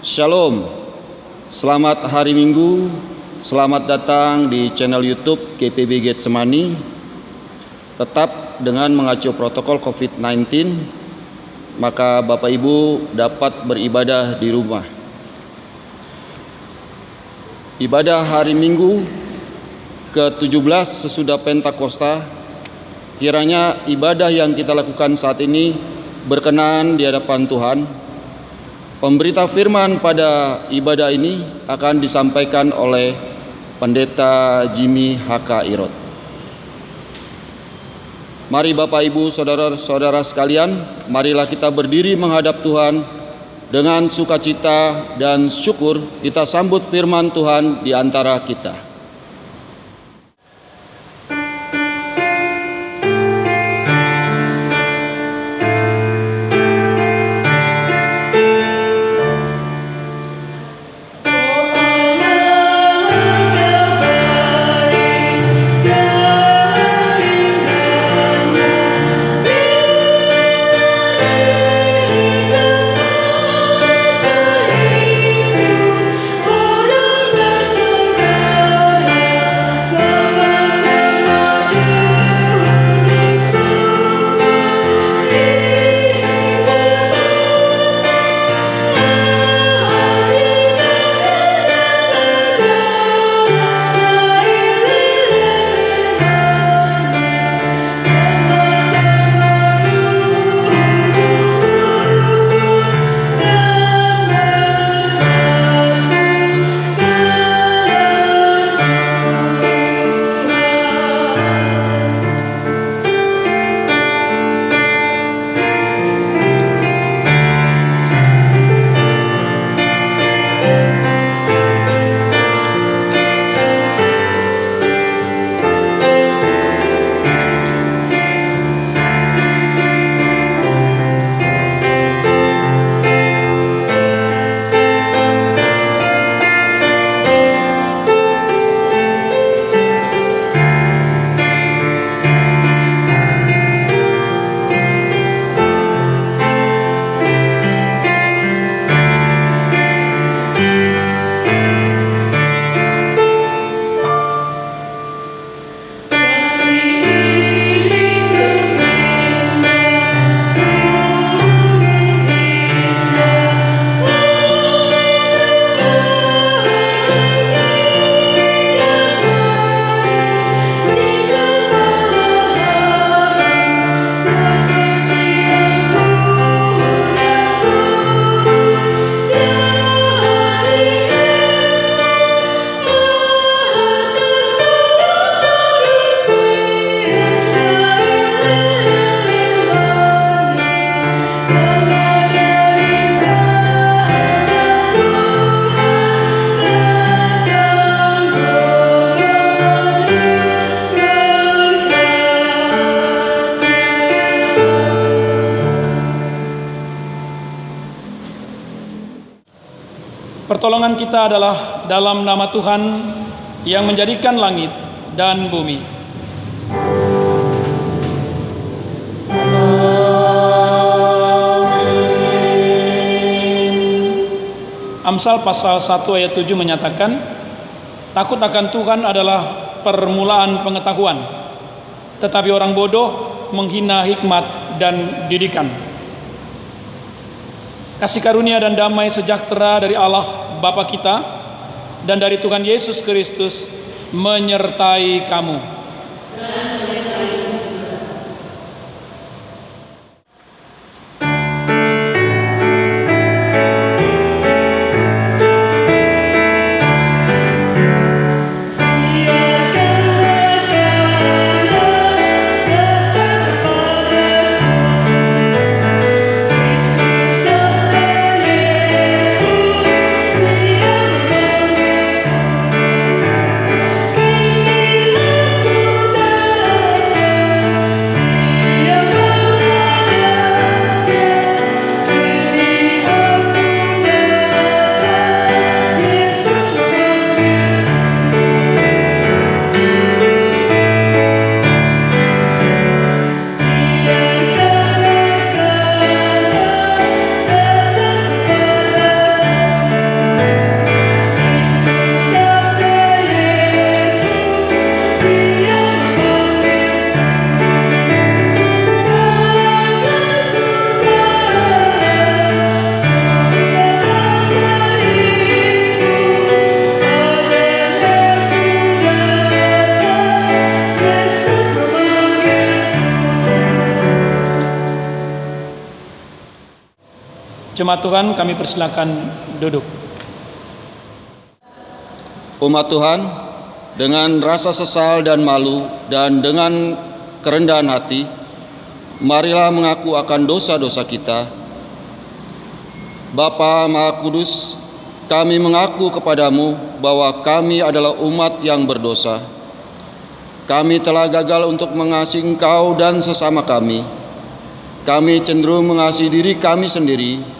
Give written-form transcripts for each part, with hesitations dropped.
Shalom, selamat hari Minggu, selamat datang di channel YouTube GPB Getsemani. Tetap dengan mengacu protokol COVID-19, maka Bapak Ibu dapat beribadah di rumah. Ibadah hari Minggu ke-17 sesudah Pentakosta, kiranya ibadah yang kita lakukan saat ini berkenan di hadapan Tuhan. Pemberita firman pada ibadah ini akan disampaikan oleh Pendeta Jimmy H.K. Irot. Mari Bapak Ibu Saudara-saudara sekalian, marilah kita berdiri menghadap Tuhan dengan sukacita dan syukur. Kita sambut firman Tuhan di antara kita. Pertolongan kita adalah dalam nama Tuhan yang menjadikan langit dan bumi. Amin. Amsal pasal 1 ayat 7 menyatakan, takut akan Tuhan adalah permulaan pengetahuan, tetapi orang bodoh menghina hikmat dan didikan. Kasih karunia dan damai sejahtera dari Allah Bapa kita dan dari Tuhan Yesus Kristus menyertai kamu. Jemaat Tuhan, kami persilakan duduk. Umat Tuhan, dengan rasa sesal dan malu dan dengan kerendahan hati, marilah mengaku akan dosa-dosa kita. Bapa Maha Kudus, kami mengaku kepadamu bahwa kami adalah umat yang berdosa. Kami telah gagal untuk mengasihi Engkau dan sesama kami. Kami cenderung mengasihi diri kami sendiri.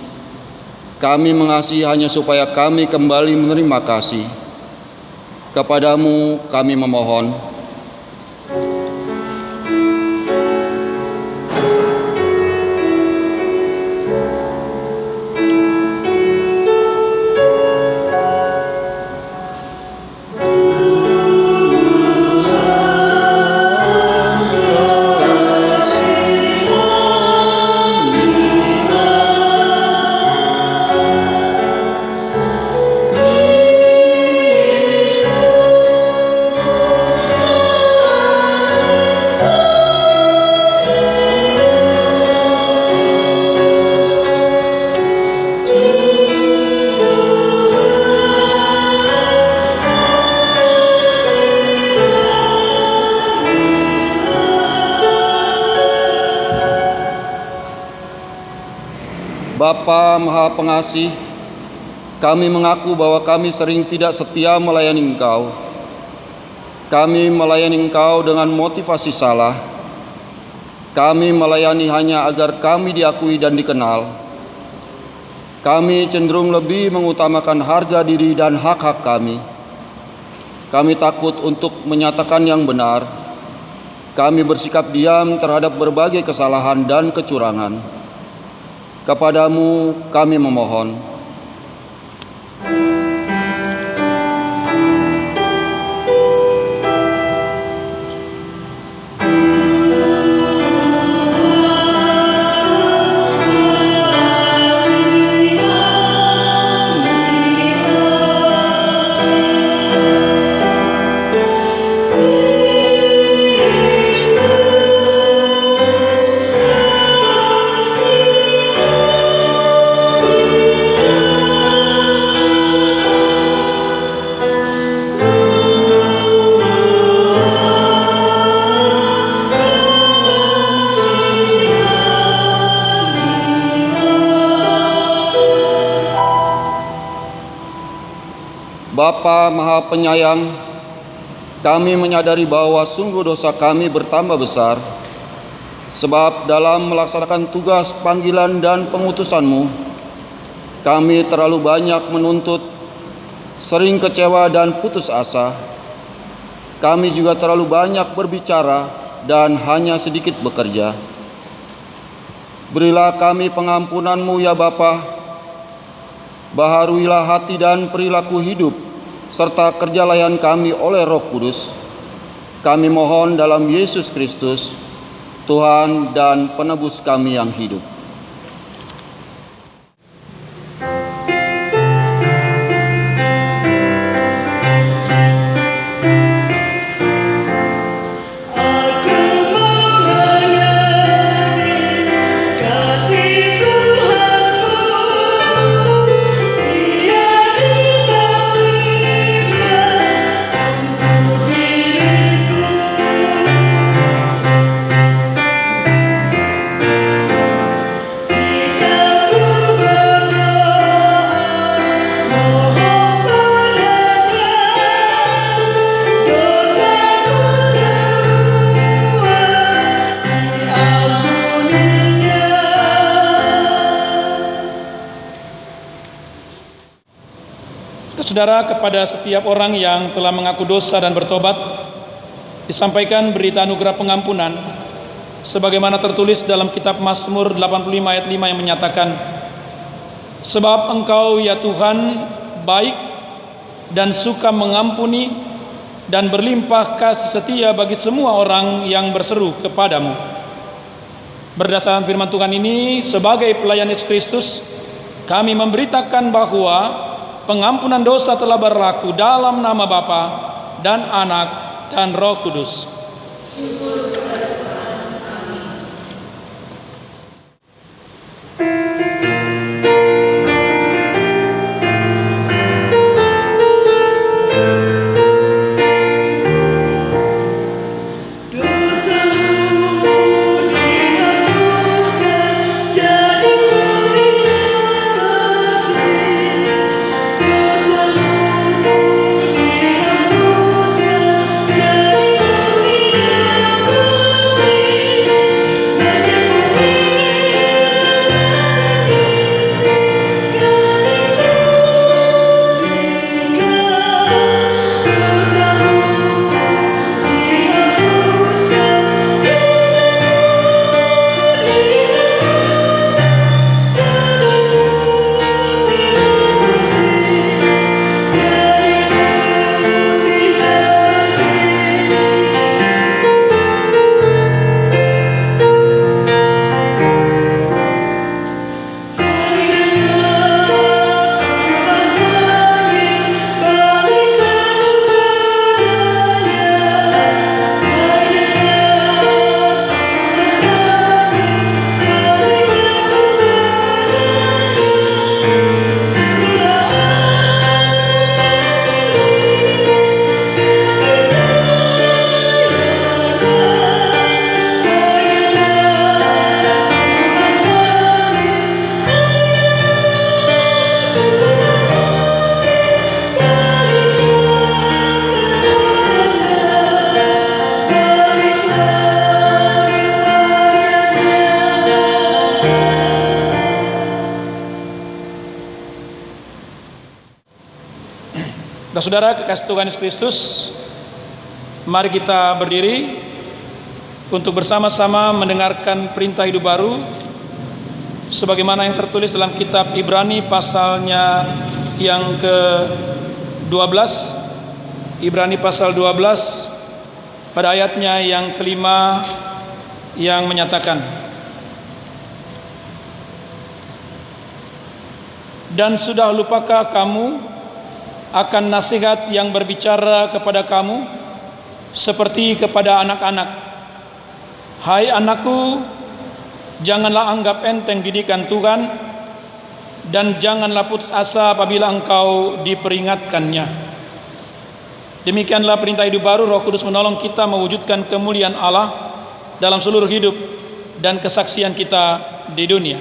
Kami mengasihi hanya supaya kami kembali menerima kasih. Kepadamu kami memohon. Bapa Maha Pengasih, kami mengaku bahwa kami sering tidak setia melayani Engkau. Kami melayani Engkau dengan motivasi salah. Kami melayani hanya agar kami diakui dan dikenal. Kami cenderung lebih mengutamakan harga diri dan hak-hak kami. Kami takut untuk menyatakan yang benar. Kami bersikap diam terhadap berbagai kesalahan dan kecurangan. Kepadamu kami memohon. Bapa Maha Penyayang, kami menyadari bahwa sungguh dosa kami bertambah besar, sebab dalam melaksanakan tugas panggilan dan pengutusan-Mu, kami terlalu banyak menuntut, sering kecewa dan putus asa. Kami juga terlalu banyak berbicara dan hanya sedikit bekerja. Berilah kami pengampunan-Mu ya Bapa. Baharuilah hati dan perilaku hidup serta kerja layan kami oleh Roh Kudus. Kami mohon dalam Yesus Kristus, Tuhan dan Penebus kami yang hidup. Saudara, kepada setiap orang yang telah mengaku dosa dan bertobat, disampaikan berita anugerah pengampunan, sebagaimana tertulis dalam kitab Mazmur 85 ayat 5 yang menyatakan, sebab Engkau ya Tuhan baik dan suka mengampuni dan berlimpah kasih setia bagi semua orang yang berseru kepadamu. Berdasarkan firman Tuhan ini, sebagai pelayan Yesus Kristus, kami memberitakan bahwa pengampunan dosa telah berlaku dalam nama Bapa dan Anak dan Roh Kudus. Saudara kekasih Tuhan Yesus Kristus, mari kita berdiri untuk bersama-sama mendengarkan perintah hidup baru sebagaimana yang tertulis dalam kitab Ibrani pasalnya yang ke-12. Ibrani pasal 12 pada ayatnya yang kelima yang menyatakan, dan sudah lupakah kamu akan nasihat yang berbicara kepada kamu seperti kepada anak-anak? Hai anakku, janganlah anggap enteng didikan Tuhan, dan janganlah putus asa apabila engkau diperingatkannya. Demikianlah perintah hidup baru. Roh Kudus menolong kita mewujudkan kemuliaan Allah dalam seluruh hidup dan kesaksian kita di dunia.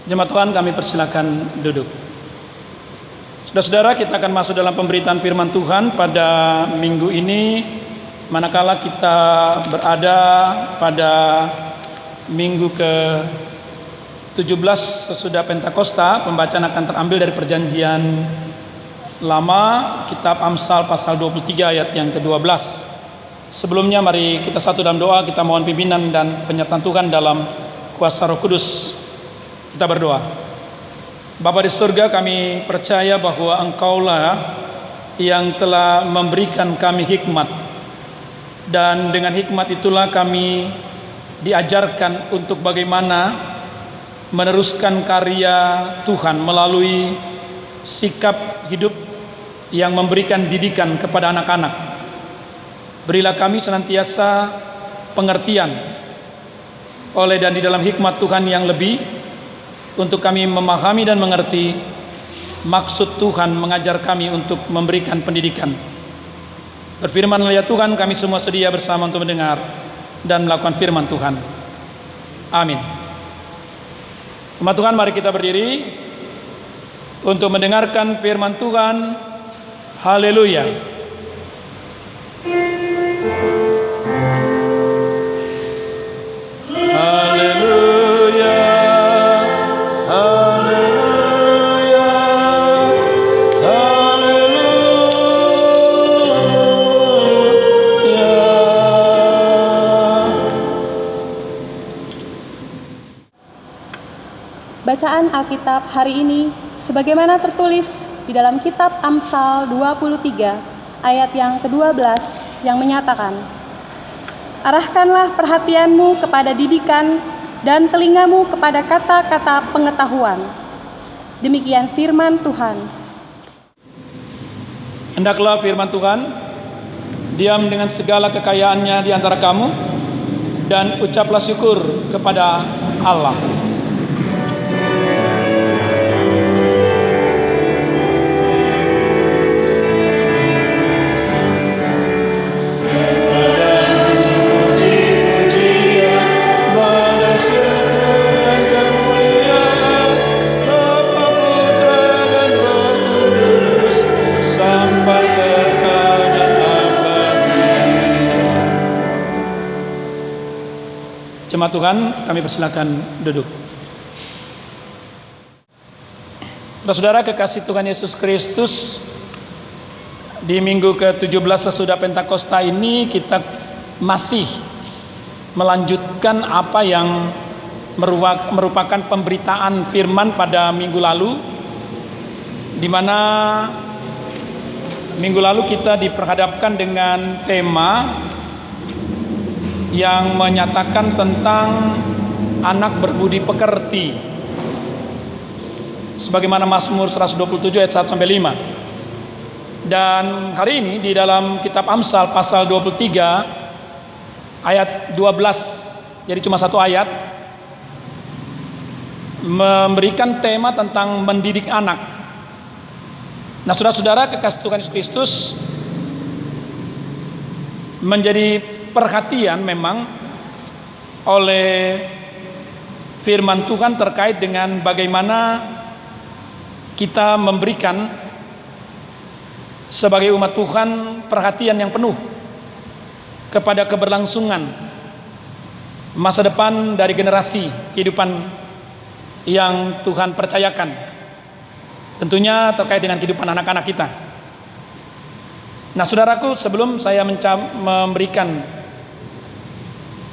Jemaat Tuhan, kami persilakan duduk. Saudara-saudara, kita akan masuk dalam pemberitaan firman Tuhan pada minggu ini, manakala kita berada pada minggu ke-17 sesudah Pentakosta. Pembacaan akan terambil dari perjanjian lama, kitab Amsal pasal 23 ayat yang ke-12. Sebelumnya mari kita satu dalam doa, kita mohon pimpinan dan penyertaan Tuhan dalam kuasa Roh Kudus. Kita berdoa. Bapa di surga, kami percaya bahwa Engkaulah yang telah memberikan kami hikmat, dan dengan hikmat itulah kami diajarkan untuk bagaimana meneruskan karya Tuhan melalui sikap hidup yang memberikan didikan kepada anak-anak. Berilah kami senantiasa pengertian oleh dan di dalam hikmat Tuhan yang lebih, untuk kami memahami dan mengerti maksud Tuhan mengajar kami untuk memberikan pendidikan. Berfirmanlah ya Tuhan, kami semua sedia bersama untuk mendengar dan melakukan firman Tuhan. Amin. Umat Tuhan, mari kita berdiri untuk mendengarkan firman Tuhan. Haleluya. Bacaan Alkitab hari ini sebagaimana tertulis di dalam kitab Amsal 23 ayat yang ke-12 yang menyatakan, arahkanlah perhatianmu kepada didikan dan telingamu kepada kata-kata pengetahuan. Demikian firman Tuhan. Hendaklah firman Tuhan diam dengan segala kekayaannya di antara kamu, dan ucaplah syukur kepada Allah. Jemaat Tuhan, kami persilakan duduk. Saudara kekasih Tuhan Yesus Kristus, di minggu ke-17 sesudah Pentakosta ini kita masih melanjutkan apa yang merupakan pemberitaan firman pada minggu lalu, di mana minggu lalu kita diperhadapkan dengan tema yang menyatakan tentang anak berbudi pekerti, sebagaimana Mazmur 127 ayat 1 sampai 5. Dan hari ini di dalam kitab Amsal pasal 23 ayat 12, jadi cuma satu ayat, memberikan tema tentang mendidik anak. Nah, saudara-saudara kekasih Tuhan Yesus Kristus, menjadi perhatian memang oleh firman Tuhan terkait dengan bagaimana kita memberikan sebagai umat Tuhan perhatian yang penuh kepada keberlangsungan masa depan dari generasi kehidupan yang Tuhan percayakan, tentunya terkait dengan kehidupan anak-anak kita. Nah, saudaraku, sebelum saya memberikan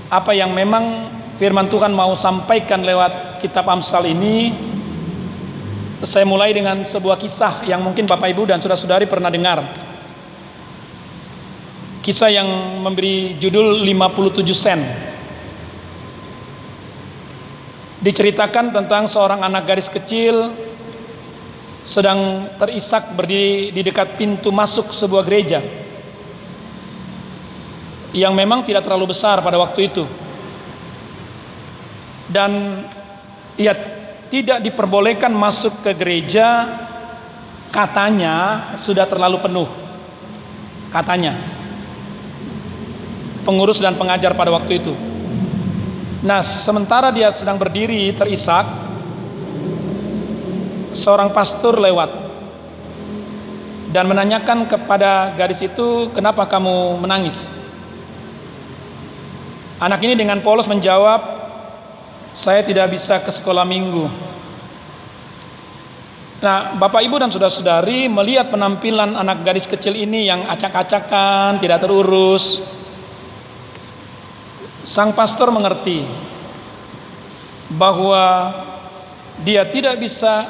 apa yang memang firman Tuhan mau sampaikan lewat kitab Amsal ini, saya mulai dengan sebuah kisah yang mungkin Bapak Ibu dan saudara-saudari pernah dengar. Kisah yang memberi judul 57 sen. Diceritakan tentang seorang anak gadis kecil sedang terisak berdiri di dekat pintu masuk sebuah gereja yang memang tidak terlalu besar pada waktu itu, dan ia tidak diperbolehkan masuk ke gereja, katanya sudah terlalu penuh, katanya pengurus dan pengajar pada waktu itu. Nah, sementara dia sedang berdiri terisak, seorang pastor lewat dan menanyakan kepada gadis itu, "Kenapa kamu menangis?" Anak ini dengan polos menjawab, "Saya tidak bisa ke sekolah minggu." Nah, Bapak Ibu dan saudara-saudari melihat penampilan anak gadis kecil ini yang acak-acakan, tidak terurus. Sang pastor mengerti bahwa dia tidak bisa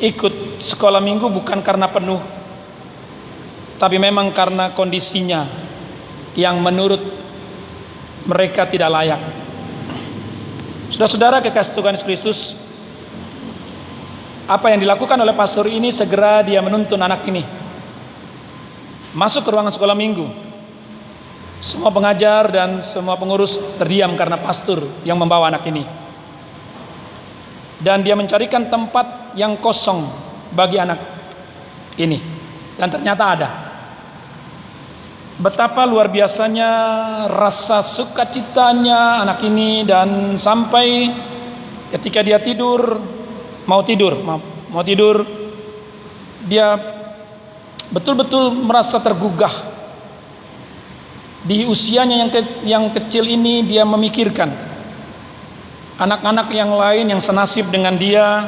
ikut sekolah minggu bukan karena penuh, tapi memang karena kondisinya yang menurut mereka tidak layak. Saudara-saudara kekasih Tuhan Yesus Kristus, apa yang dilakukan oleh pastor ini, segera dia menuntun anak ini masuk ke ruangan sekolah minggu. Semua pengajar dan semua pengurus terdiam karena pastor yang membawa anak ini, dan dia mencarikan tempat yang kosong bagi anak ini, dan ternyata ada. Betapa luar biasanya rasa sukacitanya anak ini, dan sampai ketika dia mau tidur, dia betul-betul merasa tergugah. Di usianya yang kecil ini dia memikirkan anak-anak yang lain yang senasib dengan dia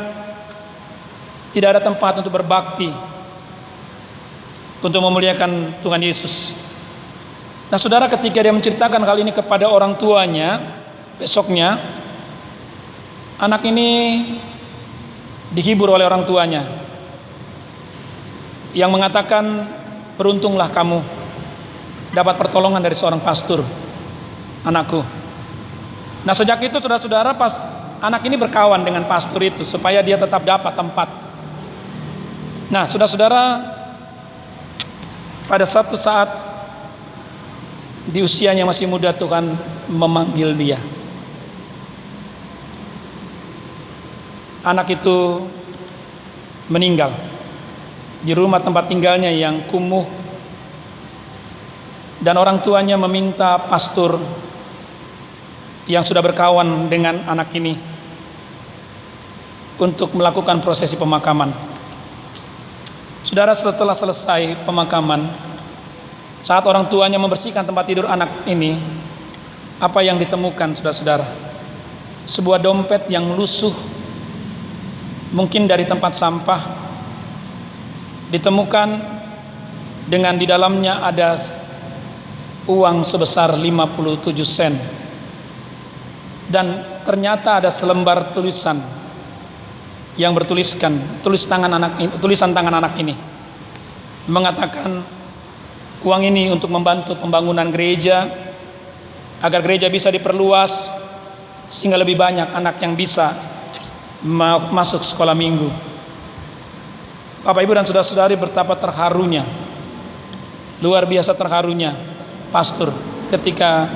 tidak ada tempat untuk berbakti, untuk memuliakan Tuhan Yesus. Nah, saudara, ketika dia menceritakan hal ini kepada orang tuanya, besoknya anak ini dihibur oleh orang tuanya yang mengatakan, "Beruntunglah kamu dapat pertolongan dari seorang pastor, anakku." Nah, sejak itu saudara-saudara, anak ini berkawan dengan pastor itu supaya dia tetap dapat tempat. Nah, saudara-saudara, pada satu saat di usianya masih muda, Tuhan memanggil dia. Anak itu meninggal di rumah tempat tinggalnya yang kumuh, dan orang tuanya meminta pastor yang sudah berkawan dengan anak ini untuk melakukan prosesi pemakaman. Saudara, setelah selesai pemakaman, saat orang tuanya membersihkan tempat tidur anak ini, Apa yang ditemukan, saudara-saudara? Sebuah dompet yang lusuh, mungkin dari tempat sampah, ditemukan dengan di dalamnya ada uang sebesar 57 sen. Dan ternyata ada selembar tulisan yang bertuliskan tulisan tangan anak ini, mengatakan uang ini untuk membantu pembangunan gereja, agar gereja bisa diperluas sehingga lebih banyak anak yang bisa masuk sekolah minggu. Bapak, Ibu, dan saudara-saudari, betapa terharunya, luar biasa terharunya pastor ketika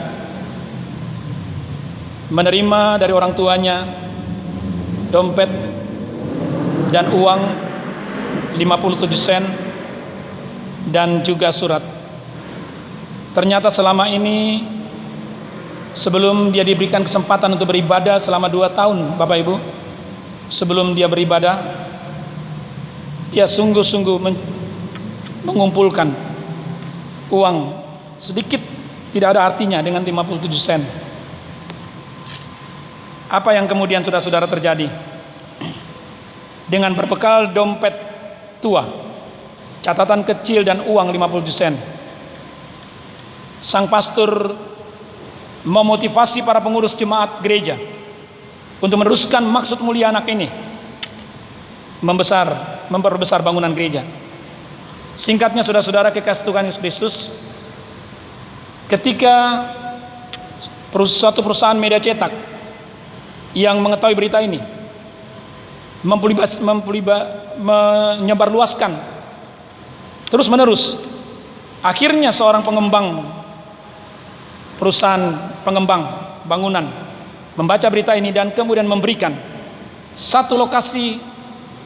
menerima dari orang tuanya dompet dan uang 57 sen dan juga surat. Ternyata selama ini, sebelum dia diberikan kesempatan untuk beribadah selama 2 tahun, Bapak Ibu, sebelum dia beribadah, dia sungguh-sungguh mengumpulkan uang sedikit, tidak ada artinya, dengan 57 sen. Apa yang kemudian saudara-saudara terjadi? Dengan berbekal dompet tua, catatan kecil dan uang 57 sen, sang pastor memotivasi para pengurus jemaat gereja untuk meneruskan maksud mulia anak ini, memperbesar bangunan gereja. Singkatnya, saudara-saudara kekasih Tuhan Yesus Kristus, ketika suatu perusahaan media cetak yang mengetahui berita ini menyebarluaskan terus menerus, akhirnya seorang perusahaan pengembang bangunan membaca berita ini dan kemudian memberikan satu lokasi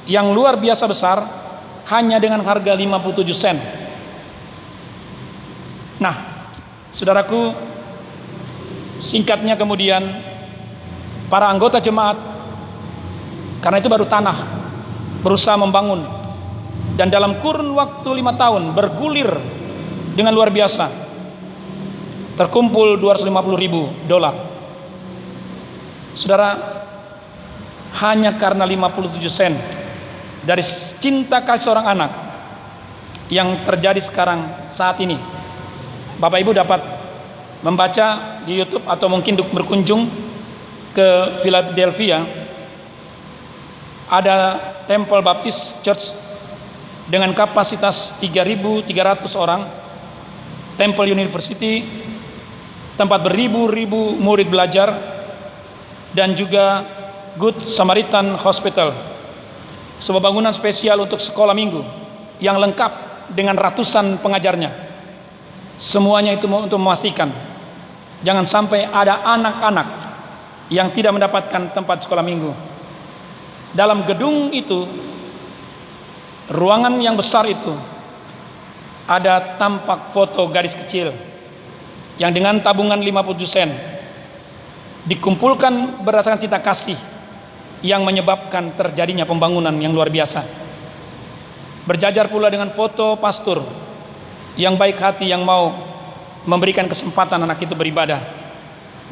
yang luar biasa besar hanya dengan harga 57 sen. Nah, saudaraku, singkatnya kemudian para anggota jemaat, karena itu baru tanah, berusaha membangun, dan dalam kurun waktu 5 tahun bergulir dengan luar biasa, terkumpul $250.000. Saudara, hanya karena 57 sen dari cinta kasih seorang anak yang terjadi sekarang saat ini. Bapak Ibu dapat membaca di YouTube atau mungkin berkunjung ke Philadelphia, ada Temple Baptist Church dengan kapasitas 3.300 orang, Temple University, tempat beribu-ribu murid belajar, dan juga Good Samaritan Hospital, sebuah bangunan spesial untuk sekolah minggu yang lengkap dengan ratusan pengajarnya. Semuanya itu untuk memastikan jangan sampai ada anak-anak yang tidak mendapatkan tempat sekolah minggu. Dalam gedung itu, ruangan yang besar itu, ada tampak foto gadis kecil yang dengan tabungan 57 sen dikumpulkan berdasarkan cinta kasih yang menyebabkan terjadinya pembangunan yang luar biasa. Berjajar pula dengan foto pastor yang baik hati yang mau memberikan kesempatan anak itu beribadah.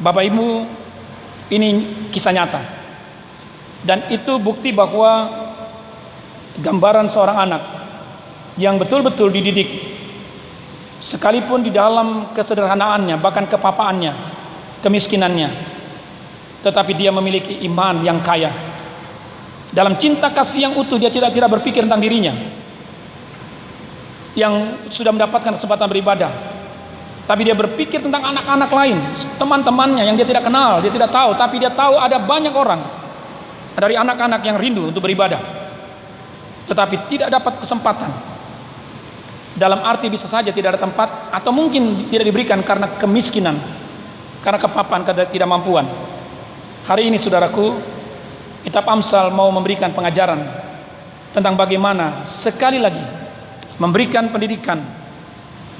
Bapak Ibu, ini kisah nyata, dan itu bukti bahwa gambaran seorang anak yang betul-betul dididik, sekalipun di dalam kesederhanaannya, bahkan kepapaannya, kemiskinannya, tetapi dia memiliki iman yang kaya. Dalam cinta kasih yang utuh, dia tidak berpikir tentang dirinya yang sudah mendapatkan kesempatan beribadah, tapi dia berpikir tentang anak-anak lain, teman-temannya yang dia tidak kenal, dia tidak tahu, tapi dia tahu ada banyak orang dari anak-anak yang rindu untuk beribadah, tetapi tidak dapat kesempatan. Dalam arti bisa saja tidak ada tempat, atau mungkin tidak diberikan karena kemiskinan, karena kepapaan, karena ketidakmampuan. Hari ini, saudaraku, kitab Amsal mau memberikan pengajaran tentang bagaimana sekali lagi memberikan pendidikan,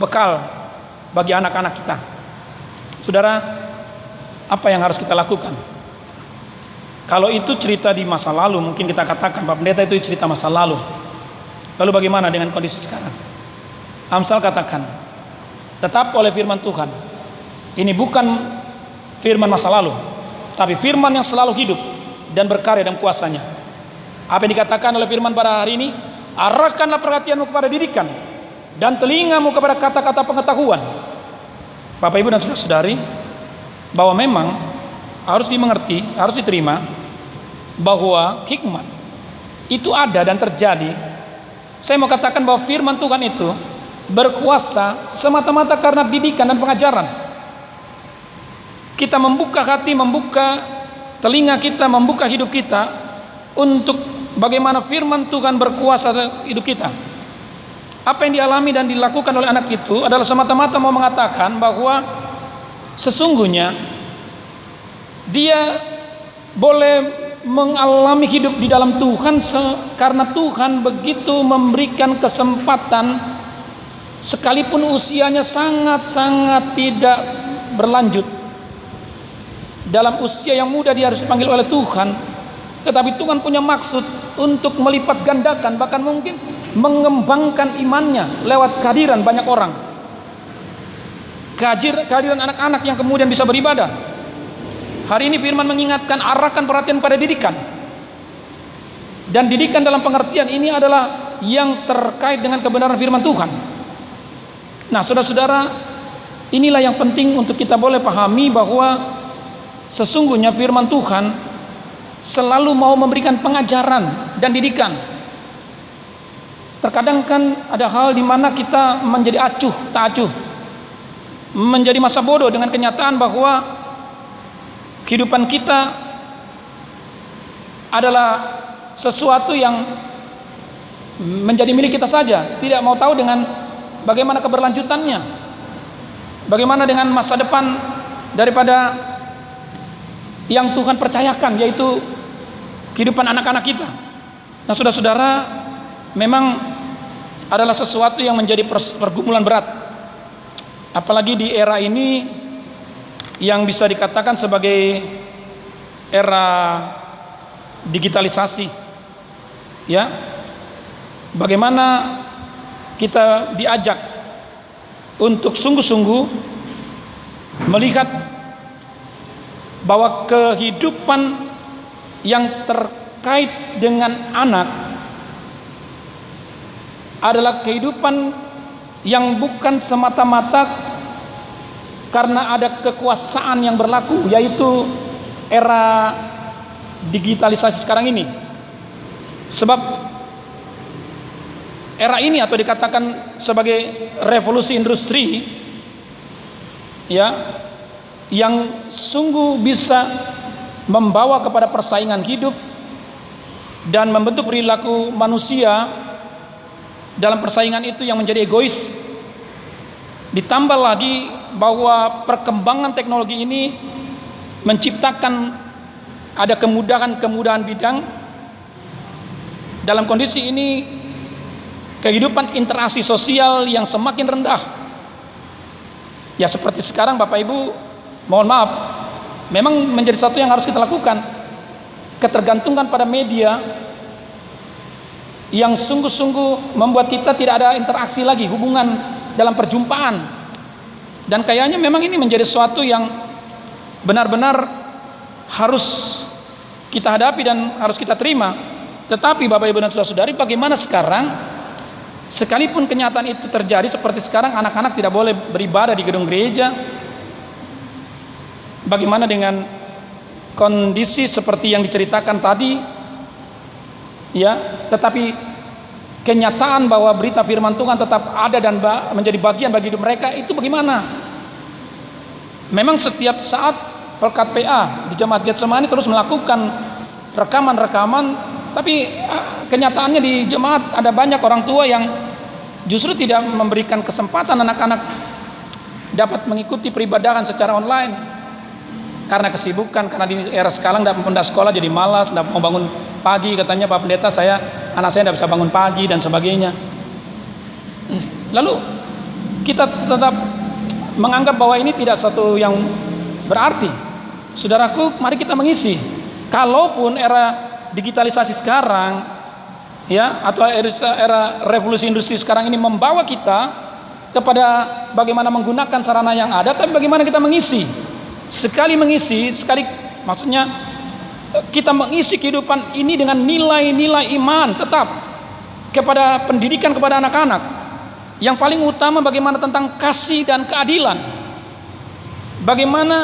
bekal bagi anak-anak kita. Saudara, apa yang harus kita lakukan? Kalau itu cerita di masa lalu, mungkin kita katakan Pak Pendeta itu cerita masa lalu. Lalu bagaimana dengan kondisi sekarang? Amsal katakan, tetap oleh firman Tuhan, ini bukan firman masa lalu, tapi firman yang selalu hidup dan berkarya dalam kuasanya. Apa yang dikatakan oleh firman pada hari ini, arahkanlah perhatianmu kepada didikan dan telingamu kepada kata-kata pengetahuan. Bapak Ibu dan saudara-saudari, bahwa memang harus dimengerti, harus diterima bahwa hikmat itu ada dan terjadi. Saya mau katakan bahwa firman Tuhan itu berkuasa semata-mata karena didikan dan pengajaran. Kita membuka hati, membuka telinga kita, membuka hidup kita untuk bagaimana firman Tuhan berkuasa dalam hidup kita. Apa yang dialami dan dilakukan oleh anak itu adalah semata-mata mau mengatakan bahwa sesungguhnya dia boleh mengalami hidup di dalam Tuhan karena Tuhan begitu memberikan kesempatan, sekalipun usianya sangat-sangat tidak berlanjut. Dalam usia yang muda dia harus dipanggil oleh Tuhan, tetapi Tuhan punya maksud untuk melipat gandakan, bahkan mungkin mengembangkan imannya lewat kehadiran banyak orang, kehadiran anak-anak yang kemudian bisa beribadah. Hari ini firman mengingatkan, arahkan perhatian pada didikan. Dan didikan dalam pengertian ini adalah yang terkait dengan kebenaran firman Tuhan. Nah, saudara-saudara, inilah yang penting untuk kita boleh pahami bahwa sesungguhnya firman Tuhan selalu mau memberikan pengajaran dan didikan. Terkadang kan ada hal di mana kita menjadi acuh tak acuh, menjadi masa bodoh dengan kenyataan bahwa kehidupan kita adalah sesuatu yang menjadi milik kita saja, tidak mau tahu dengan bagaimana keberlanjutannya, bagaimana dengan masa depan daripada yang Tuhan percayakan, yaitu kehidupan anak-anak kita. Nah, saudara-saudara, memang adalah sesuatu yang menjadi pergumulan berat, apalagi di era ini yang bisa dikatakan sebagai era digitalisasi. Ya, bagaimana kita diajak untuk sungguh-sungguh melihat bahwa kehidupan yang terkait dengan anak adalah kehidupan yang bukan semata-mata karena ada kekuasaan yang berlaku, yaitu era digitalisasi sekarang ini. Sebab era ini atau dikatakan sebagai revolusi industri, ya, yang sungguh bisa membawa kepada persaingan hidup dan membentuk perilaku manusia dalam persaingan itu yang menjadi egois. Ditambah lagi bahwa perkembangan teknologi ini menciptakan ada kemudahan-kemudahan bidang. Dalam kondisi ini kehidupan interaksi sosial yang semakin rendah. Ya, seperti sekarang Bapak Ibu, mohon maaf, memang menjadi sesuatu yang harus kita lakukan. Ketergantungan pada media yang sungguh-sungguh membuat kita tidak ada interaksi lagi, hubungan dalam perjumpaan. Dan kayaknya memang ini menjadi sesuatu yang benar-benar harus kita hadapi dan harus kita terima. Tetapi Bapak Ibu dan Saudara-saudari, bagaimana sekarang sekalipun kenyataan itu terjadi, seperti sekarang anak-anak tidak boleh beribadah di gedung gereja, bagaimana dengan kondisi seperti yang diceritakan tadi, ya, tetapi kenyataan bahwa berita firman Tuhan tetap ada dan menjadi bagian bagi hidup mereka, itu bagaimana? Memang setiap saat Pelkat PA di Jemaat Getsemani terus melakukan rekaman-rekaman, tapi kenyataannya di jemaat ada banyak orang tua yang justru tidak memberikan kesempatan anak-anak dapat mengikuti peribadahan secara online karena kesibukan, karena di era sekarang tidak sekolah jadi malas, tidak mau bangun pagi, katanya Pak Pendeta anak saya tidak bisa bangun pagi dan sebagainya. Lalu kita tetap menganggap bahwa ini tidak satu yang berarti. Saudaraku, mari kita mengisi. Kalaupun era digitalisasi sekarang, ya, atau era revolusi industri sekarang ini membawa kita kepada bagaimana menggunakan sarana yang ada, tapi bagaimana kita mengisi sekali maksudnya kita mengisi kehidupan ini dengan nilai-nilai iman tetap kepada pendidikan kepada anak-anak. Yang paling utama bagaimana tentang kasih dan keadilan. Bagaimana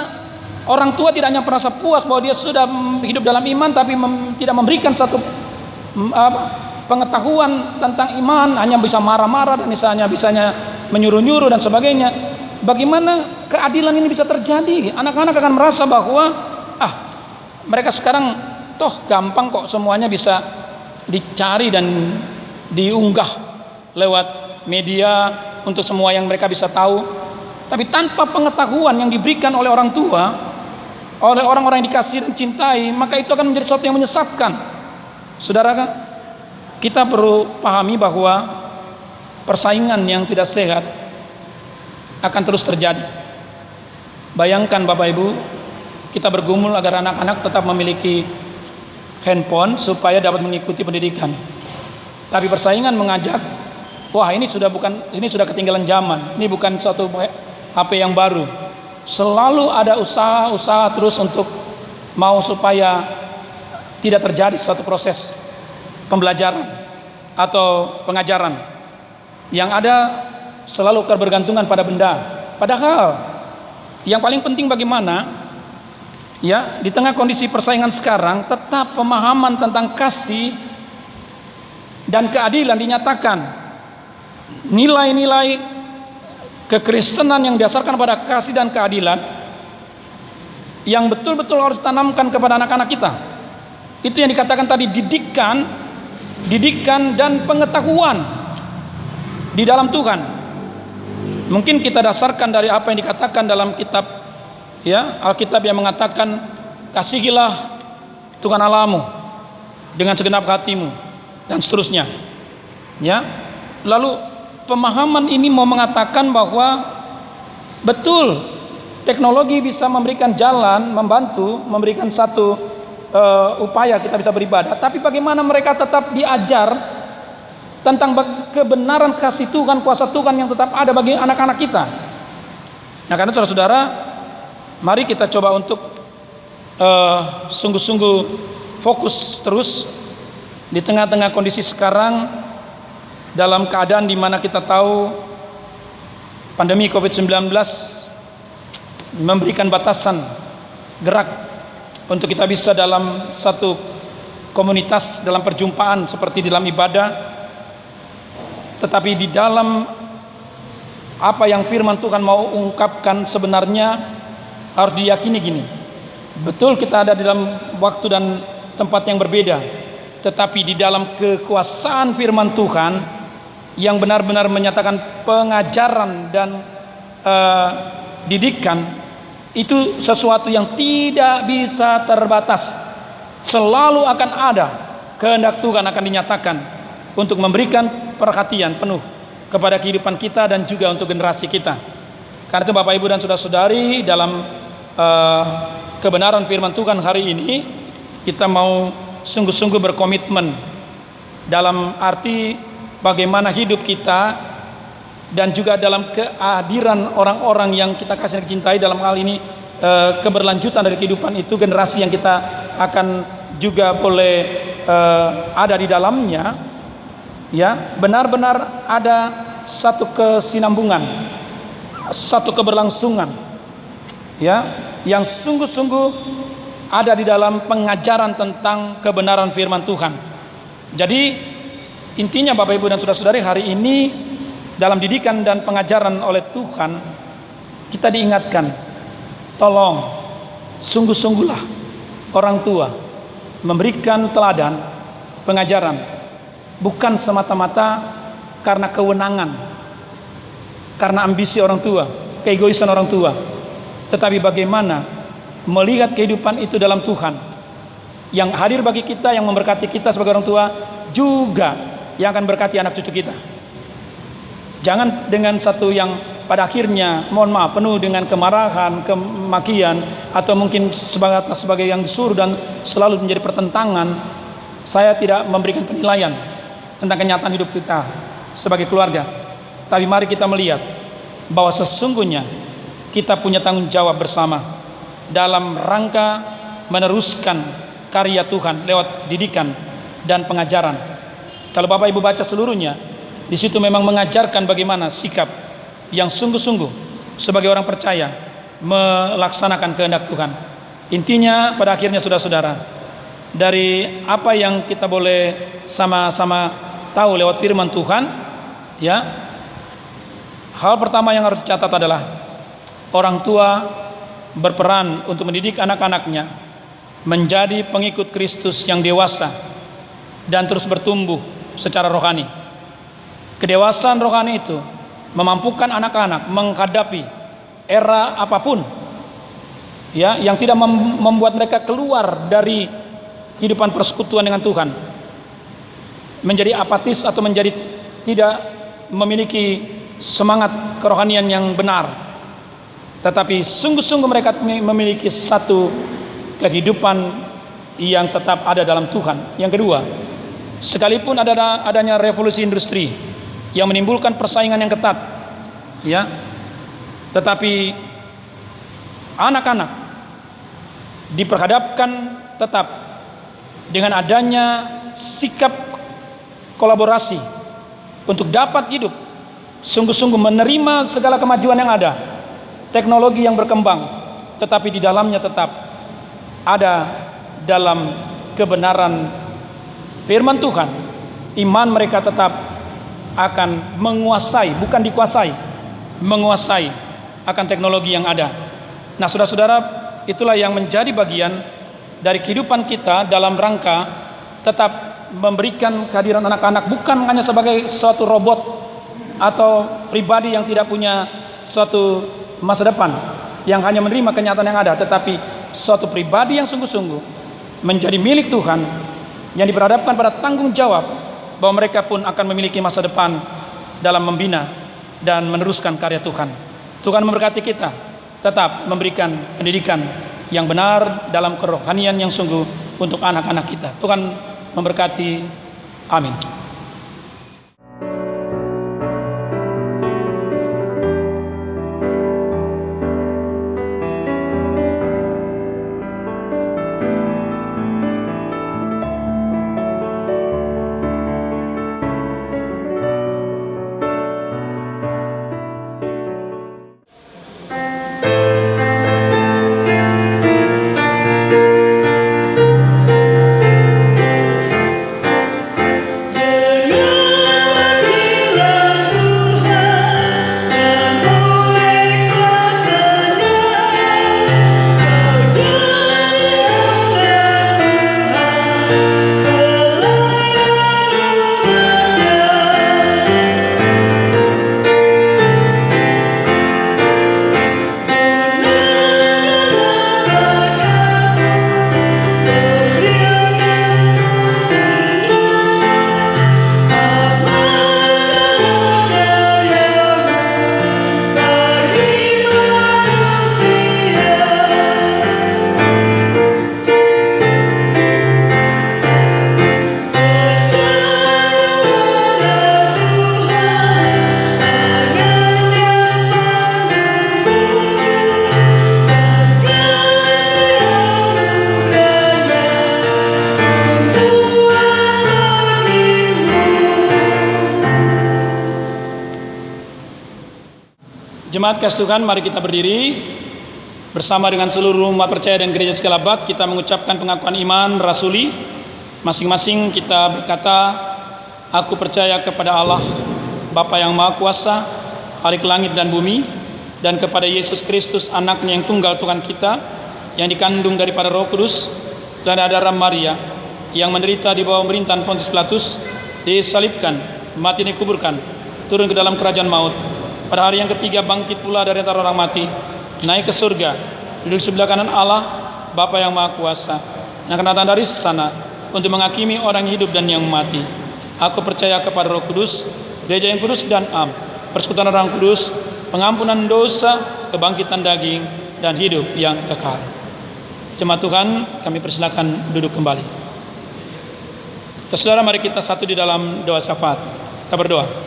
orang tua tidak hanya merasa puas bahwa dia sudah hidup dalam iman, tapi tidak memberikan satu pengetahuan tentang iman, hanya bisa marah-marah dan bisanya menyuruh-nyuruh dan sebagainya. Bagaimana keadilan ini bisa terjadi? Anak-anak akan merasa bahwa mereka sekarang toh gampang kok, semuanya bisa dicari dan diunggah lewat media untuk semua yang mereka bisa tahu. Tapi tanpa pengetahuan yang diberikan oleh orang tua, oleh orang-orang yang dikasihi dan cintai, maka itu akan menjadi sesuatu yang menyesatkan. Saudara, kita perlu pahami bahwa persaingan yang tidak sehat akan terus terjadi. Bayangkan Bapak Ibu, kita bergumul agar anak-anak tetap memiliki handphone supaya dapat mengikuti pendidikan. Tapi persaingan mengajak, wah ini sudah ketinggalan zaman. Ini bukan suatu HP yang baru. Selalu ada usaha terus untuk mau supaya tidak terjadi suatu proses pembelajaran atau pengajaran. Yang ada selalu kebergantungan pada benda. Padahal yang paling penting bagaimana ya, di tengah kondisi persaingan sekarang, tetap pemahaman tentang kasih dan keadilan dinyatakan. Nilai-nilai kekristenan yang didasarkan pada kasih dan keadilan yang betul-betul harus ditanamkan kepada anak-anak kita. Itu yang dikatakan tadi, didikan dan pengetahuan di dalam Tuhan. Mungkin kita dasarkan dari apa yang dikatakan dalam kitab ya, Alkitab yang mengatakan kasihilah Tuhan Allahmu dengan segenap hatimu dan seterusnya. Ya. Lalu pemahaman ini mau mengatakan bahwa betul teknologi bisa memberikan jalan, membantu, memberikan satu upaya kita bisa beribadah, tapi bagaimana mereka tetap diajar tentang kebenaran kasih Tuhan, kuasa Tuhan yang tetap ada bagi anak-anak kita. Nah, karena saudara-saudara, mari kita coba untuk sungguh-sungguh fokus terus di tengah-tengah kondisi sekarang, dalam keadaan di mana kita tahu pandemi COVID-19 memberikan batasan gerak untuk kita bisa dalam satu komunitas, dalam perjumpaan seperti dalam ibadah. Tetapi di dalam apa yang firman Tuhan mau ungkapkan sebenarnya harus diyakini gini. Betul kita ada di dalam waktu dan tempat yang berbeda, tetapi di dalam kekuasaan firman Tuhan yang benar-benar menyatakan pengajaran dan didikan, itu sesuatu yang tidak bisa terbatas. Selalu akan ada kehendak Tuhan akan dinyatakan untuk memberikan perhatian penuh kepada kehidupan kita dan juga untuk generasi kita. Karena itu Bapak Ibu dan saudara-saudari, dalam kebenaran firman Tuhan hari ini kita mau sungguh-sungguh berkomitmen dalam arti bagaimana hidup kita dan juga dalam kehadiran orang-orang yang kita kasih dan cintai, dalam hal ini keberlanjutan dari kehidupan itu, generasi yang kita akan juga boleh ada di dalamnya, ya, benar-benar ada satu kesinambungan, satu keberlangsungan, ya, yang sungguh-sungguh ada di dalam pengajaran tentang kebenaran firman Tuhan. Jadi intinya Bapak Ibu dan saudara-saudari, hari ini dalam didikan dan pengajaran oleh Tuhan, kita diingatkan, tolong sungguh-sungguhlah orang tua memberikan teladan pengajaran, bukan semata-mata karena kewenangan, karena ambisi orang tua, keegoisan orang tua, tetapi bagaimana melihat kehidupan itu dalam Tuhan yang hadir bagi kita, yang memberkati kita sebagai orang tua, juga yang akan berkati anak cucu kita. Jangan dengan satu yang pada akhirnya, mohon maaf, penuh dengan kemarahan, kemakian, atau mungkin sebagai yang disuruh dan selalu menjadi pertentangan. Saya tidak memberikan penilaian tentang kenyataan hidup kita sebagai keluarga, tapi mari kita melihat bahwa sesungguhnya kita punya tanggung jawab bersama dalam rangka meneruskan karya Tuhan lewat didikan dan pengajaran. Kalau Bapak Ibu baca seluruhnya, di situ memang mengajarkan bagaimana sikap yang sungguh-sungguh sebagai orang percaya melaksanakan kehendak Tuhan. Intinya pada akhirnya saudara-saudara, dari apa yang kita boleh sama-sama tahu lewat firman Tuhan, ya, hal pertama yang harus dicatat adalah orang tua berperan untuk mendidik anak-anaknya menjadi pengikut Kristus yang dewasa dan terus bertumbuh secara rohani. Kedewasaan rohani itu memampukan anak-anak menghadapi era apapun, ya, yang tidak membuat mereka keluar dari kehidupan persekutuan dengan Tuhan, menjadi apatis atau menjadi tidak memiliki semangat kerohanian yang benar, tetapi sungguh-sungguh mereka memiliki satu kehidupan yang tetap ada dalam Tuhan. Yang kedua, sekalipun adanya revolusi industri yang menimbulkan persaingan yang ketat, ya, tetapi anak-anak diperhadapkan tetap dengan adanya sikap kolaborasi untuk dapat hidup sungguh-sungguh menerima segala kemajuan yang ada, teknologi yang berkembang, tetapi di dalamnya tetap ada dalam kebenaran firman Tuhan. Iman mereka tetap akan menguasai, bukan dikuasai, menguasai akan teknologi yang ada. Nah, saudara-saudara, itulah yang menjadi bagian dari kehidupan kita dalam rangka tetap memberikan kehadiran anak-anak bukan hanya sebagai suatu robot atau pribadi yang tidak punya suatu masa depan, yang hanya menerima kenyataan yang ada, tetapi suatu pribadi yang sungguh-sungguh menjadi milik Tuhan, yang diperhadapkan pada tanggung jawab bahwa mereka pun akan memiliki masa depan dalam membina dan meneruskan karya Tuhan. Tuhan memberkati kita tetap memberikan pendidikan yang benar dalam kerohanian yang sungguh untuk anak-anak kita. Tuhan memberkati. Amin. Jemaat kasih Tuhan, mari kita berdiri bersama dengan seluruh umat percaya dan gereja Sekelabat. Kita mengucapkan pengakuan iman rasuli. Masing-masing kita berkata, aku percaya kepada Allah Bapa yang Maha Kuasa, Khalik langit dan bumi, dan kepada Yesus Kristus, anaknya yang tunggal Tuhan kita, yang dikandung daripada Roh Kudus dan ada darah Maria, yang menderita di bawah pemerintahan Pontius Pilatus, disalibkan, mati dan dikuburkan, turun ke dalam kerajaan maut. Pada hari yang ketiga bangkit pula dari antara orang mati, naik ke surga, duduk sebelah kanan Allah Bapa yang Maha Kuasa, yang akan datang dari sana untuk menghakimi orang hidup dan yang mati. Aku percaya kepada Roh Kudus, gereja yang kudus dan am, persekutuan orang kudus, pengampunan dosa, kebangkitan daging, dan hidup yang kekal. Jemaat Tuhan, kami persilakan duduk kembali. Saudara, mari kita satu di dalam doa syafaat. Kita berdoa.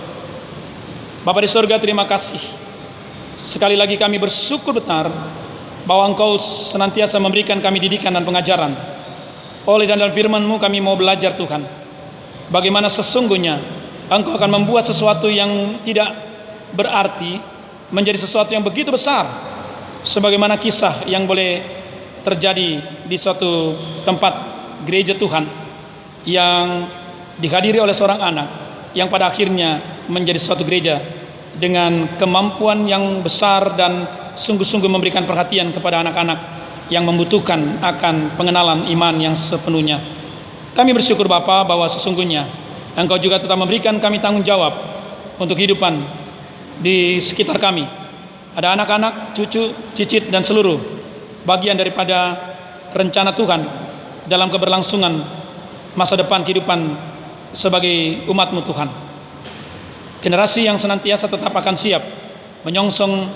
Bapa di surga, terima kasih. Sekali lagi kami bersyukur benar bahwa Engkau senantiasa memberikan kami didikan dan pengajaran. Oleh dan dalam firman-Mu kami mau belajar Tuhan, bagaimana sesungguhnya Engkau akan membuat sesuatu yang tidak berarti menjadi sesuatu yang begitu besar, sebagaimana kisah yang boleh terjadi di suatu tempat gereja Tuhan yang dihadiri oleh seorang anak yang pada akhirnya menjadi suatu gereja dengan kemampuan yang besar dan sungguh-sungguh memberikan perhatian kepada anak-anak yang membutuhkan akan pengenalan iman yang sepenuhnya. Kami bersyukur Bapa bahwa sesungguhnya Engkau juga tetap memberikan kami tanggung jawab untuk kehidupan di sekitar kami. Ada anak-anak, cucu, cicit dan seluruh bagian daripada rencana Tuhan dalam keberlangsungan masa depan kehidupan sebagai umat-Mu Tuhan. Generasi yang senantiasa tetap akan siap menyongsong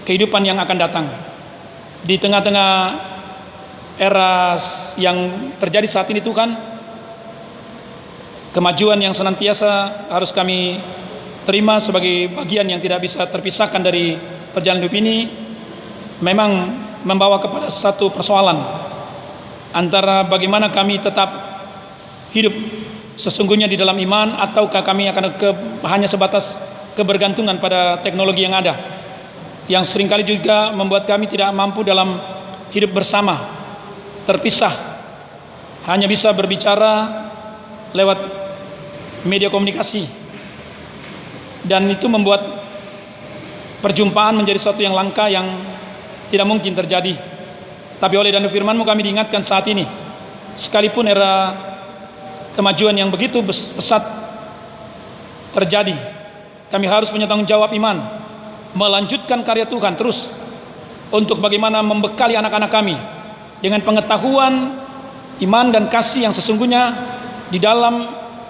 kehidupan yang akan datang. Di tengah-tengah era yang terjadi saat ini Tuhan, kemajuan yang senantiasa harus kami terima sebagai bagian yang tidak bisa terpisahkan dari perjalanan hidup ini, memang membawa kepada satu persoalan antara bagaimana kami tetap hidup sesungguhnya di dalam iman, ataukah kami akan hanya sebatas kebergantungan pada teknologi yang ada, yang seringkali juga membuat kami tidak mampu dalam hidup bersama, terpisah, hanya bisa berbicara lewat media komunikasi, dan itu membuat perjumpaan menjadi sesuatu yang langka yang tidak mungkin terjadi. Tapi oleh dan firman-Mu kami diingatkan saat ini, sekalipun era kemajuan yang begitu pesat terjadi, kami harus punya tanggung jawab iman, melanjutkan karya Tuhan terus untuk bagaimana membekali anak-anak kami dengan pengetahuan iman dan kasih yang sesungguhnya di dalam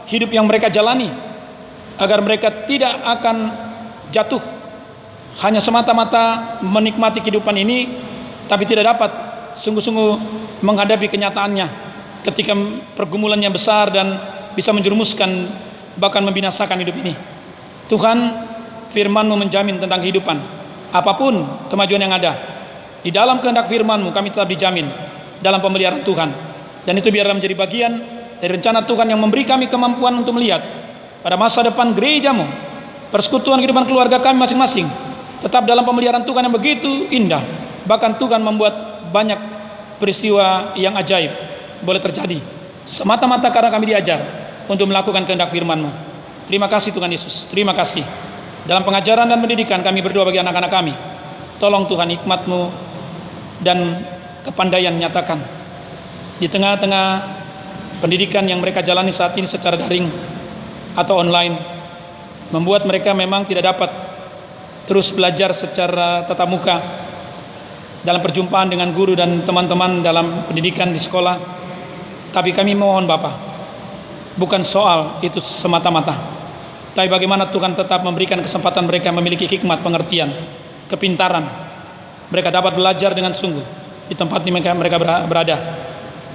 hidup yang mereka jalani, agar mereka tidak akan jatuh hanya semata-mata menikmati kehidupan ini tapi tidak dapat sungguh-sungguh menghadapi kenyataannya ketika pergumulan yang besar dan bisa menjerumuskan bahkan membinasakan hidup ini. Tuhan, firman-Mu menjamin tentang kehidupan. Apapun kemajuan yang ada, di dalam kehendak firman-Mu kami tetap dijamin dalam pemeliharaan Tuhan. Dan itu biarlah menjadi bagian dari rencana Tuhan yang memberi kami kemampuan untuk melihat pada masa depan gereja-Mu, persekutuan kehidupan keluarga kami masing-masing tetap dalam pemeliharaan Tuhan yang begitu indah. Bahkan Tuhan membuat banyak peristiwa yang ajaib boleh terjadi semata-mata karena kami diajar untuk melakukan kehendak firman-Mu. Terima kasih Tuhan Yesus, terima kasih. Dalam pengajaran dan pendidikan kami berdoa bagi anak-anak kami, tolong Tuhan hikmat-Mu dan kepandaian nyatakan di tengah-tengah pendidikan yang mereka jalani saat ini secara daring atau online, membuat mereka memang tidak dapat terus belajar secara tatap muka dalam perjumpaan dengan guru dan teman-teman dalam pendidikan di sekolah. Tapi kami mohon Bapa, bukan soal itu semata-mata, tapi bagaimana Tuhan tetap memberikan kesempatan mereka memiliki hikmat, pengertian, kepintaran. Mereka dapat belajar dengan sungguh di tempat di mereka berada.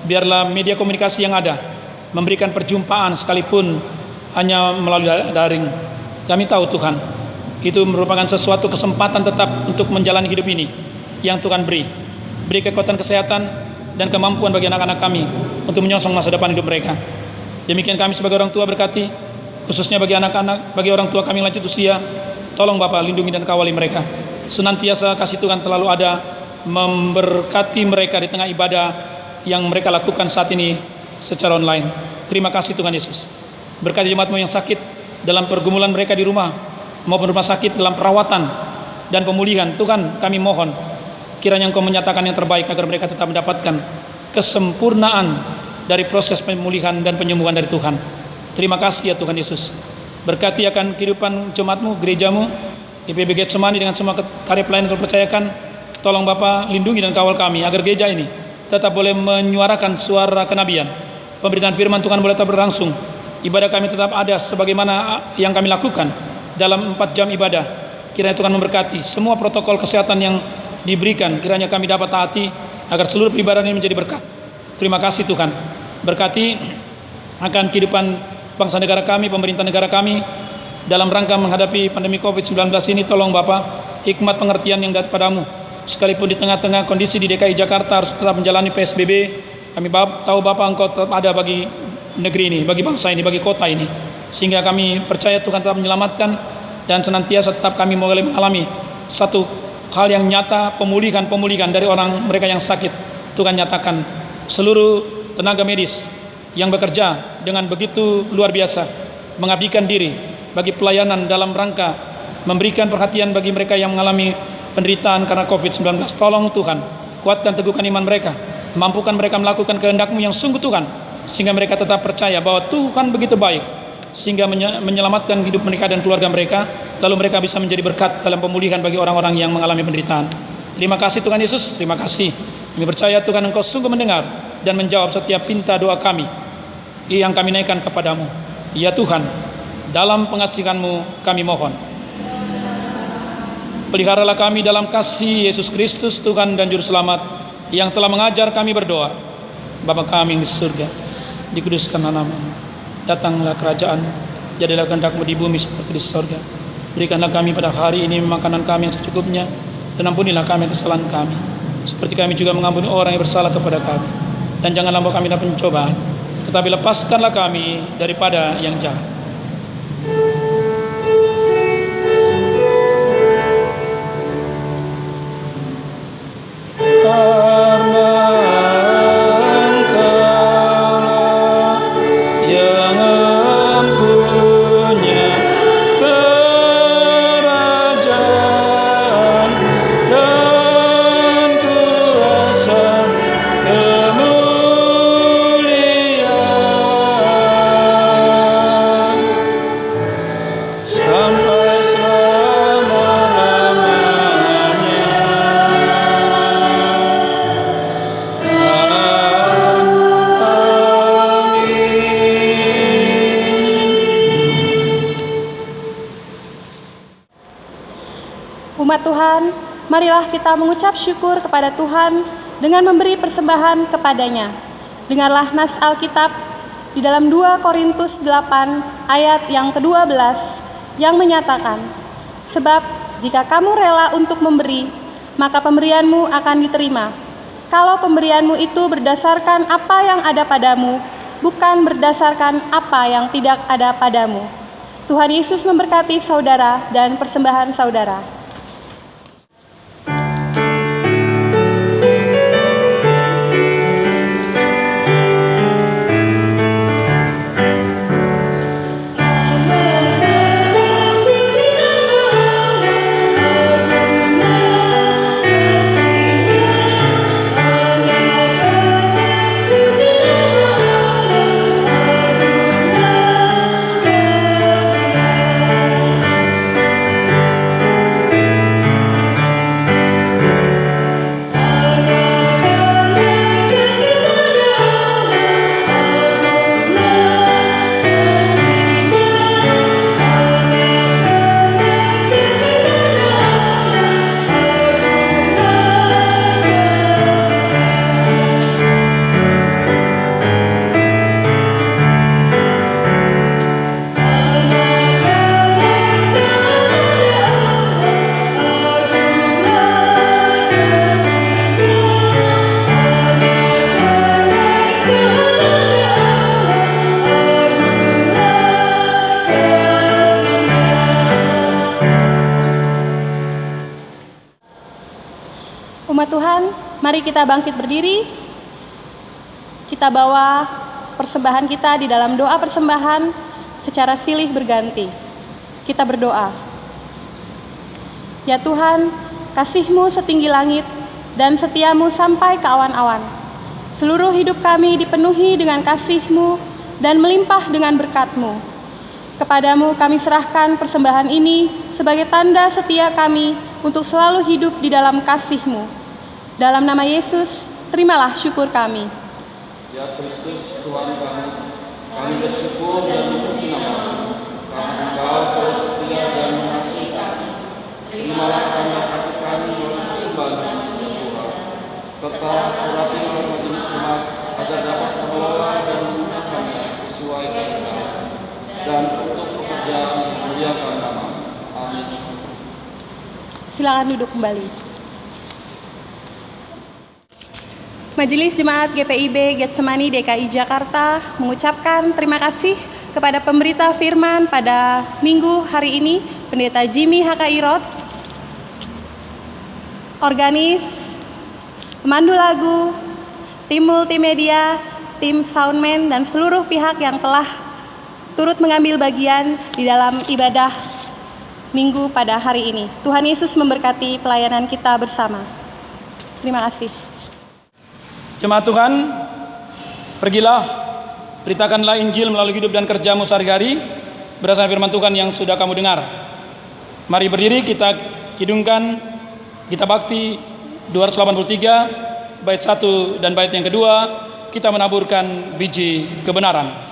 Biarlah media komunikasi yang ada memberikan perjumpaan sekalipun hanya melalui daring. Kami tahu Tuhan, itu merupakan sesuatu kesempatan tetap untuk menjalani hidup ini yang Tuhan beri. Beri kekuatan kesehatan dan kemampuan bagi anak-anak kami untuk menyongsong masa depan hidup mereka. Demikian kami sebagai orang tua berkati, khususnya bagi anak-anak, bagi orang tua kami yang lanjut usia. Tolong Bapa lindungi dan kawali mereka. Senantiasa kasih Tuhan terlalu ada memberkati mereka di tengah ibadah yang mereka lakukan saat ini secara online. Terima kasih Tuhan Yesus. Berkati jemaat-Mu yang sakit dalam pergumulan mereka di rumah maupun rumah sakit dalam perawatan dan pemulihan. Tuhan, kami mohon kiranya Engkau menyatakan yang terbaik agar mereka tetap mendapatkan kesempurnaan dari proses pemulihan dan penyembuhan dari Tuhan. Terima kasih ya Tuhan Yesus. Berkati akan kehidupan jemaat-Mu, gereja-Mu, IPB Getsemani dengan semua karya pelayanan yang terpercayakan. Tolong Bapa lindungi dan kawal kami agar gereja ini tetap boleh menyuarakan suara kenabian. Pemberitaan firman Tuhan boleh tetap berlangsung. Ibadah kami tetap ada sebagaimana yang kami lakukan dalam 4 jam ibadah. Kiranya Tuhan memberkati semua protokol kesehatan yang diberikan. Kiranya kami dapat taati agar seluruh peribadahan ini menjadi berkat. Terima kasih Tuhan. Berkati akan kehidupan bangsa negara kami, pemerintah negara kami dalam rangka menghadapi pandemi COVID-19 ini. Tolong Bapa, hikmat pengertian yang dari padamu sekalipun di tengah-tengah kondisi di DKI Jakarta harus tetap menjalani PSBB, kami tahu Bapak Engkau tetap ada bagi negeri ini, bagi bangsa ini, bagi kota ini, sehingga kami percaya Tuhan tetap menyelamatkan dan senantiasa tetap kami mengalami satu hal yang nyata, pemulihan dari orang mereka yang sakit. Tuhan nyatakan seluruh tenaga medis yang bekerja dengan begitu luar biasa, mengabdikan diri bagi pelayanan dalam rangka memberikan perhatian bagi mereka yang mengalami penderitaan karena COVID-19. Tolong Tuhan, kuatkan teguhkan iman mereka, mampukan mereka melakukan kehendak-Mu yang sungguh Tuhan, sehingga mereka tetap percaya bahwa Tuhan begitu baik, sehingga menyelamatkan hidup mereka dan keluarga mereka, lalu mereka bisa menjadi berkat dalam pemulihan bagi orang-orang yang mengalami penderitaan. Terima kasih Tuhan Yesus, terima kasih. Kami percaya Tuhan Engkau sungguh mendengar dan menjawab setiap pinta doa kami yang kami naikkan kepadamu. Ya Tuhan, dalam pengasihan-Mu kami mohon. Peliharalah kami dalam kasih Yesus Kristus Tuhan dan Juru Selamat yang telah mengajar kami berdoa. Bapa kami yang di surga, dikuduskanlah nama-Mu. Datanglah kerajaan, jadilah kehendak-Mu di bumi seperti di surga. Berikanlah kami pada hari ini makanan kami yang secukupnya, dan ampunilah kami kesalahan kami, seperti kami juga mengampuni orang yang bersalah kepada kami. Dan janganlah membawa kami dalam pencobaan, tetapi lepaskanlah kami daripada yang jahat. Umat Tuhan, marilah kita mengucap syukur kepada Tuhan dengan memberi persembahan kepadanya. Dengarlah nas Alkitab di dalam 2 Korintus 8 ayat yang ke-12 yang menyatakan, sebab jika kamu rela untuk memberi, maka pemberianmu akan diterima. Kalau pemberianmu itu berdasarkan apa yang ada padamu, bukan berdasarkan apa yang tidak ada padamu. Tuhan Yesus memberkati saudara dan persembahan saudara. Umat Tuhan, mari kita bangkit berdiri. Kita bawa persembahan kita di dalam doa persembahan secara silih berganti. Kita berdoa. Ya Tuhan, kasih-Mu setinggi langit dan setia-Mu sampai ke awan-awan. Seluruh hidup kami dipenuhi dengan kasih-Mu dan melimpah dengan berkat-Mu. Kepadamu kami serahkan persembahan ini sebagai tanda setia kami untuk selalu hidup di dalam kasih-Mu. Dalam nama Yesus, terimalah syukur kami. Ya Kristus, Tuhan kami bersyukur dan memuji nama-Mu, karena Engkau selalu setia dan mengasihi kami. Terimalah kami kasih kami oleh persembahan ya Tuhan, serta urapi majelis umat agar dapat mengelola dan menggunakannya sesuai kehendak dan untuk pekerjaan yang memuliakan nama-Mu. Amin. Silakan duduk kembali. Majelis Jemaat GPIB Getsemani DKI Jakarta mengucapkan terima kasih kepada pemberita firman pada minggu hari ini, Pendeta Jimmy Hakairot, organis, pemandu lagu, tim multimedia, tim soundman, dan seluruh pihak yang telah turut mengambil bagian di dalam ibadah minggu pada hari ini. Tuhan Yesus memberkati pelayanan kita bersama. Terima kasih. Jemaat Tuhan, pergilah, beritakanlah Injil melalui hidup dan kerjamu sehari-hari, berdasarkan firman Tuhan yang sudah kamu dengar. Mari berdiri, kita kidungkan, kita bakti 283, bait 1 dan bait yang kedua, kita menaburkan biji kebenaran.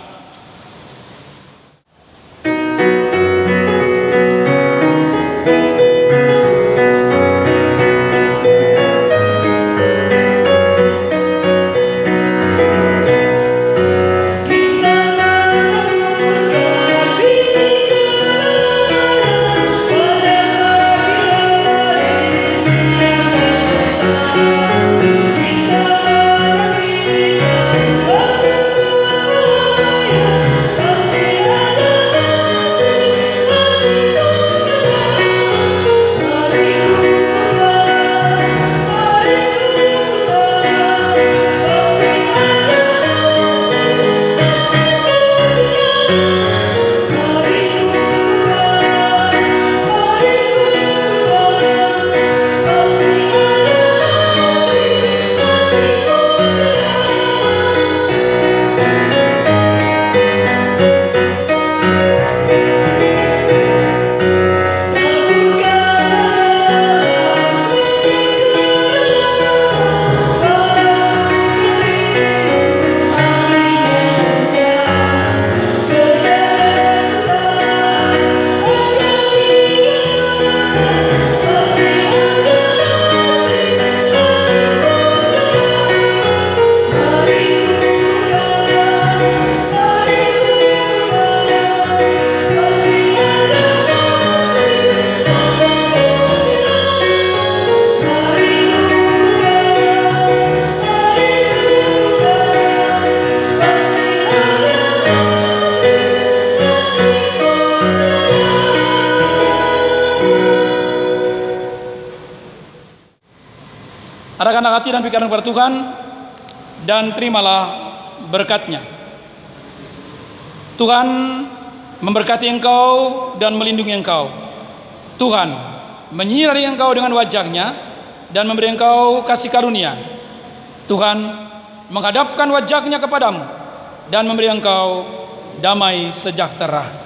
Arahkanlah hati dan pikiran kepada Tuhan, dan terimalah berkat-Nya. Tuhan memberkati engkau dan melindungi engkau. Tuhan menyinari engkau dengan wajah-Nya dan memberi engkau kasih karunia. Tuhan menghadapkan wajah-Nya kepadamu dan memberi engkau damai sejahtera.